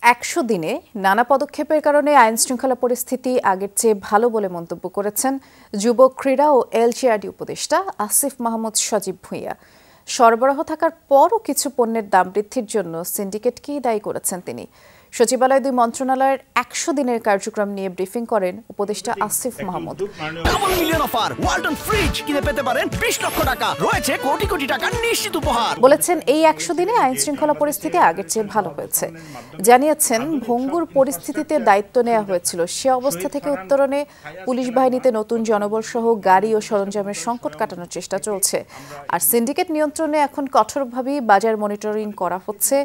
১০০ দিনে নানা পদক্ষেপের কারণে আইনশৃঙ্খলা পরিস্থিতি আগের চেয়ে ভালো বলে মন্তব্য করেছেন যুব ক্রীড়া ও এলজিআরডি উপদেষ্টা আসিফ মাহমুদ সজীব ভুঁইয়া। সরবরাহ থাকার পরও কিছু পণ্যের দাম বৃদ্ধির জন্য সিন্ডিকেটকেই দায়ী করেছেন তিনি। সচিবালয় ২ মন্ত্রণালয়ের ১০০ দিনের কার্যক্রম নিয়ে ব্রিফিং করেন উপদেষ্টা Asif Mahmud. Double million offer, Walton fridge কিনে পেতে পারেন ২০ লক্ষ টাকা, রয়েছে কোটি কোটি টাকার নিশ্চিত উপহার। বলেছেন এই ১০০ দিনে আইনশৃঙ্খলা পরিস্থিতি আগের চেয়ে ভালো হয়েছে। জানিয়েছেন ভঙ্গুর পরিস্থিতিতে দায়িত্ব নেওয়া হয়েছিল, সে অবস্থা থেকে উত্তরণে পুলিশ বাহিনীতে নতুন জনবল সহ গাড়ি ও সরঞ্জামের সংকট কাটানোর চেষ্টা চলছে। আর সিন্ডিকেট নিয়ন্ত্রণে এখন কঠোরভাবেই বাজার মনিটরিং করা হচ্ছে।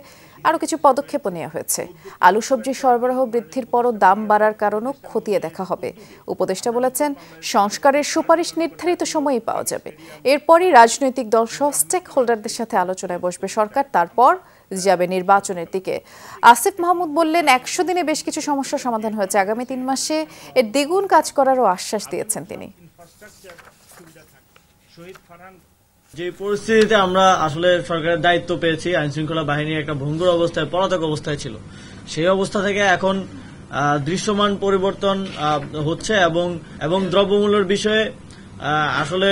আরও কিছু পদক্ষেপও নেওয়া হয়েছে। আলু সবজি সরবরাহ বৃদ্ধির পরও দাম বাড়ার কারণও খতিয়ে দেখা হবে। উপদেষ্টা বলেছেন সংস্কারের সুপারিশ নির্ধারিত সময়েই পাওয়া যাবে। এরপরই রাজনৈতিক দল সহ স্টেক হোল্ডারদের সাথে আলোচনায় বসবে সরকার, তারপর যাবে নির্বাচনের দিকে। আসিফ মাহমুদ বললেন ১০০ দিনে বেশ কিছু সমস্যার সমাধান হয়েছে, আগামী ৩ মাসে এর দ্বিগুণ কাজ করারও আশ্বাস দিয়েছেন তিনি। যে পরিস্থিতিতে আমরা আসলে সরকারের দায়িত্ব পেয়েছি, আইন শৃঙ্খলা বাহিনী একটা ভঙ্গুর অবস্থায়, পলাতক অবস্থায় ছিল, সেই অবস্থা থেকে এখন দৃশ্যমান পরিবর্তন হচ্ছে এবং দ্রব্যমূল্যের বিষয়ে আসলে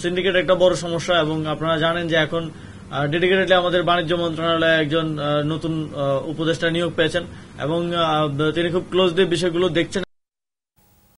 সিন্ডিকেট একটা বড় সমস্যা। এবং আপনারা জানেন যে এখন ডেডিকেটেডলি আমাদের বাণিজ্য মন্ত্রণালয়ে একজন নতুন উপদেষ্টা নিয়োগ পেয়েছেন এবং তিনি খুব ক্লোজলি বিষয়গুলো দেখছেন।